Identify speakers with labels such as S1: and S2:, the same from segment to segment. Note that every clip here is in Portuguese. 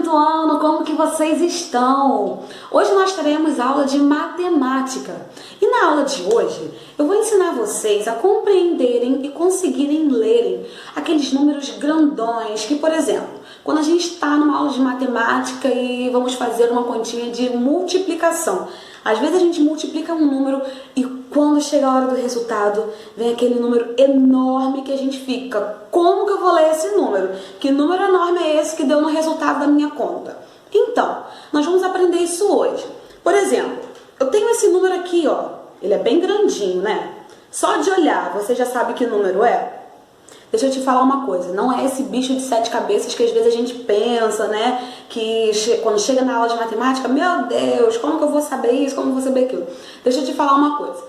S1: quinto ano, como que vocês estão? Hoje nós teremos aula de matemática. E na aula de hoje, eu vou ensinar vocês a compreenderem e conseguirem lerem aqueles números grandões que, por exemplo, quando a gente está numa aula de matemática e vamos fazer uma continha de multiplicação, às vezes a gente multiplica um número e quando chega a hora do resultado, vem aquele número enorme que a gente fica: como que eu vou ler esse número? Que número enorme é esse que deu no resultado da minha conta? Então, nós vamos aprender isso hoje. Por exemplo, eu tenho esse número aqui, ó. Ele é bem grandinho, né? Só de olhar, você já sabe que número é? Deixa eu te falar uma coisa, não é esse bicho de 7 cabeças que às vezes a gente pensa, né? Que quando chega na aula de matemática, meu Deus, como que eu vou saber isso, como eu vou saber aquilo? Deixa eu te falar uma coisa.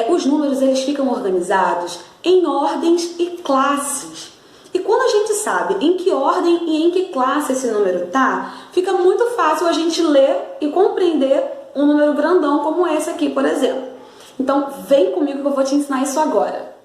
S1: Os números, eles ficam organizados em ordens e classes. E quando a gente sabe em que ordem e em que classe esse número tá, fica muito fácil a gente ler e compreender um número grandão como esse aqui, por exemplo. Então, vem comigo que eu vou te ensinar isso agora.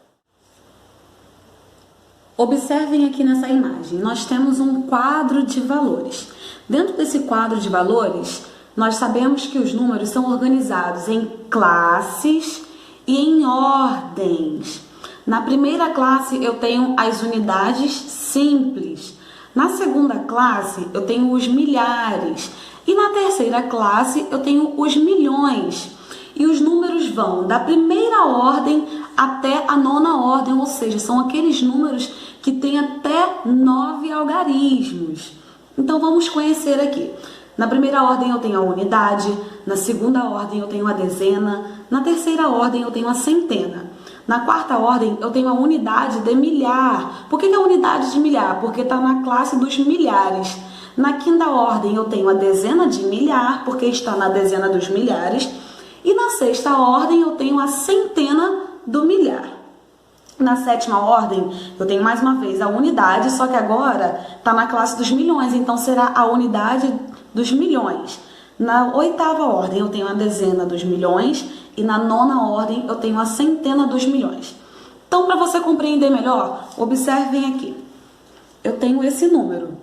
S1: Observem aqui nessa imagem, nós temos um quadro de valores. Dentro desse quadro de valores, nós sabemos que os números são organizados em classes e em ordens. Na primeira classe eu tenho as unidades simples. Na segunda classe eu tenho os milhares. E na terceira classe eu tenho os milhões. E os números vão da primeira ordem até a nona ordem, ou seja, são aqueles números que têm até 9 algarismos. Então vamos conhecer aqui. Na primeira ordem eu tenho a unidade, na segunda ordem eu tenho a dezena, na terceira ordem eu tenho a centena. Na quarta ordem eu tenho a unidade de milhar. Por que a unidade de milhar? Porque está na classe dos milhares. Na quinta ordem eu tenho a dezena de milhar, porque está na dezena dos milhares. E na sexta ordem eu tenho a centena do milhar. Na sétima ordem eu tenho mais uma vez a unidade, só que agora está na classe dos milhões, então será a unidade dos milhões. Na oitava ordem eu tenho a dezena dos milhões e na nona ordem eu tenho a centena dos milhões. Então, para você compreender melhor, observem aqui. Eu tenho esse número,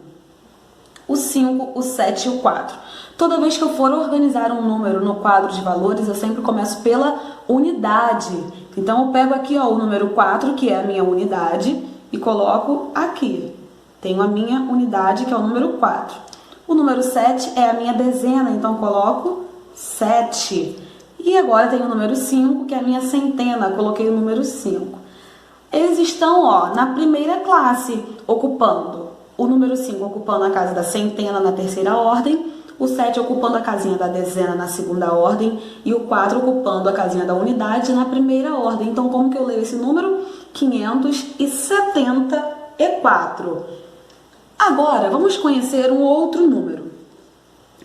S1: o 5, o 7 e o 4. Toda vez que eu for organizar um número no quadro de valores, eu sempre começo pela unidade. Então, eu pego aqui, ó, o número 4, que é a minha unidade, e coloco aqui. Tenho a minha unidade, que é o número 4. O número 7 é a minha dezena, então coloco 7. E agora tenho o número 5, que é a minha centena, coloquei o número 5. Eles estão, ó, na primeira classe, ocupando o número 5, ocupando a casa da centena na terceira ordem, o 7 ocupando a casinha da dezena na segunda ordem e o 4 ocupando a casinha da unidade na primeira ordem. Então, como que eu leio esse número? 574. Agora, vamos conhecer um outro número.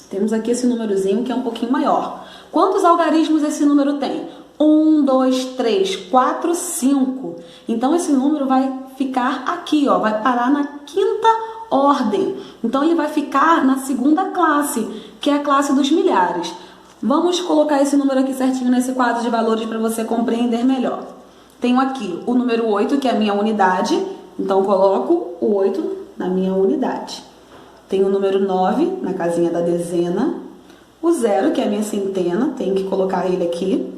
S1: Temos aqui esse númerozinho que é um pouquinho maior. Quantos algarismos esse número tem? 1, 2, 3, 4, 5. Então, esse número vai ficar aqui, ó, vai parar na quinta ordem. Então, ele vai ficar na segunda classe, que é a classe dos milhares. Vamos colocar esse número aqui certinho nesse quadro de valores para você compreender melhor. Tenho aqui o número 8, que é a minha unidade. Então, coloco o 8 na minha unidade. Tenho o número 9 na casinha da dezena. O 0, que é a minha centena, tenho que colocar ele aqui.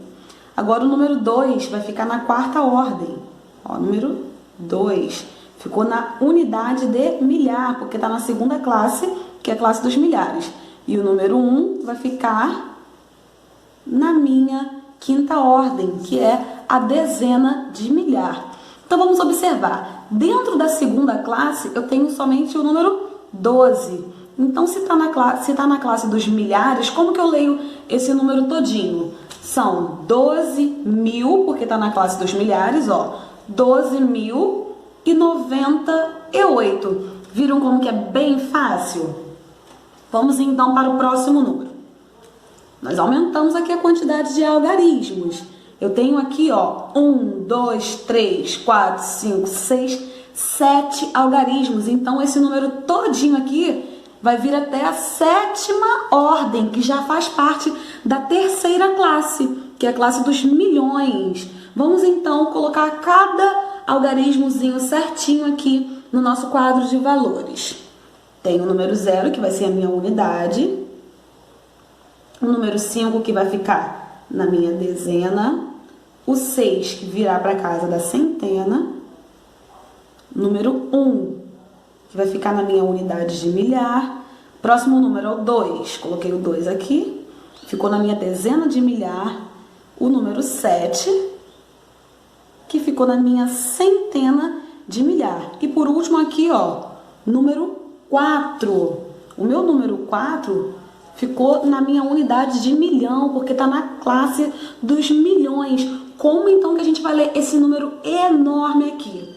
S1: Agora, o número 2 vai ficar na quarta ordem. Ó, número 2. Ficou na unidade de milhar, porque está na segunda classe, que é a classe dos milhares. E o número 1 vai ficar na minha quinta ordem, que é a dezena de milhar. Então, vamos observar. Dentro da segunda classe, eu tenho somente o número 12. Então, se está na classe dos milhares, como que eu leio esse número todinho? São 12.000, porque está na classe dos milhares, ó. 12.098. Viram como que é bem fácil? Vamos então para o próximo número. Nós aumentamos aqui a quantidade de algarismos. Eu tenho aqui, ó, 1, 2, 3, 4, 5, 6, 7 algarismos. Então, esse número todinho aqui vai vir até a sétima ordem, que já faz parte da terceira classe, que é a classe dos milhões. Vamos então colocar cada algarismozinho certinho aqui no nosso quadro de valores. Tem o número 0, que vai ser a minha unidade. O número 5, que vai ficar na minha dezena. O 6, que virá para casa da centena. Número 1, que vai ficar na minha unidade de milhar. Próximo número é o 2. Coloquei o 2 aqui. Ficou na minha dezena de milhar. O número 7, que ficou na minha centena de milhar. E por último aqui, ó, número 4. O meu número 4 ficou na minha unidade de milhão, porque está na classe dos milhões. Como então que a gente vai ler esse número enorme aqui?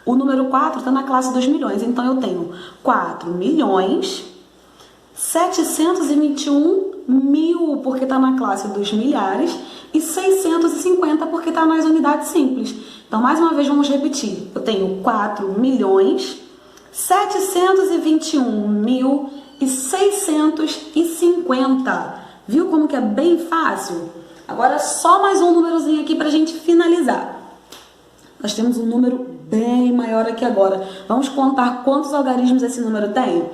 S1: O número 4 está na classe dos milhões, então eu tenho 4.721.000, porque está na classe dos milhares, e 650, porque está nas unidades simples. Então, mais uma vez, vamos repetir. Eu tenho 4.721.650. Viu como que é bem fácil? Agora, só mais um númerozinho aqui para a gente finalizar. Nós temos um número bem maior aqui agora. Vamos contar quantos algarismos esse número tem?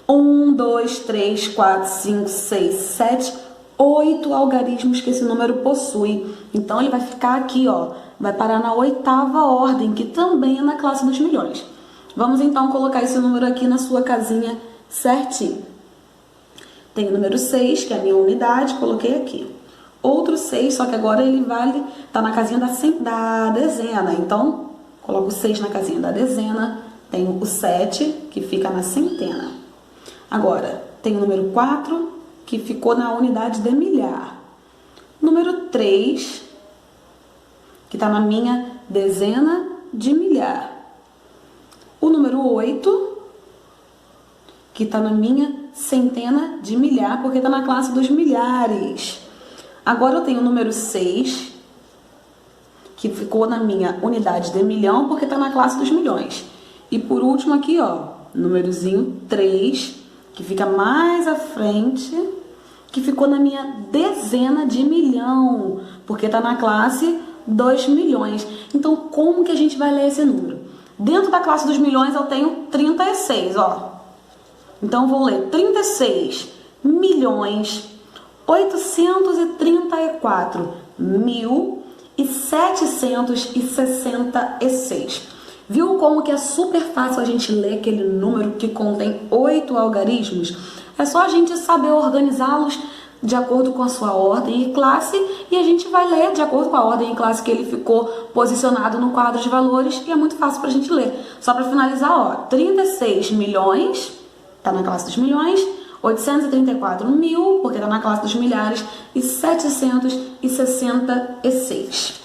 S1: 1, 2, 3, 4, 5, 6, 7, 8 algarismos que esse número possui. Então, ele vai ficar aqui, ó. Vai parar na 8ª ordem, que também é na classe dos milhões. Vamos, então, colocar esse número aqui na sua casinha certinho. Tem o número 6, que é a minha unidade, coloquei aqui. Outro 6, só que agora ele tá na casinha da dezena. Então, coloco o 6 na casinha da dezena. Tenho o 7, que fica na centena. Agora, tem o número 4, que ficou na unidade de milhar. Número 3, que está na minha dezena de milhar. O número 8, que está na minha centena de milhar, porque está na classe dos milhares. Agora eu tenho o número 6, que ficou na minha unidade de milhão, porque está na classe dos milhões. E por último aqui, ó, númerozinho 3, que fica mais à frente, que ficou na minha dezena de milhão, porque está na classe 2 milhões. Então, como que a gente vai ler esse número? Dentro da classe dos milhões eu tenho 36, ó. Então, eu vou ler 36 milhões 834.766. Viu como que é super fácil a gente ler aquele número que contém 8 algarismos? É só a gente saber organizá-los de acordo com a sua ordem e classe, e a gente vai ler de acordo com a ordem e classe que ele ficou posicionado no quadro de valores, e é muito fácil para a gente ler. Só para finalizar, ó, 36 milhões, tá na classe dos milhões, 834.000, porque tá na classe dos milhares, e 766.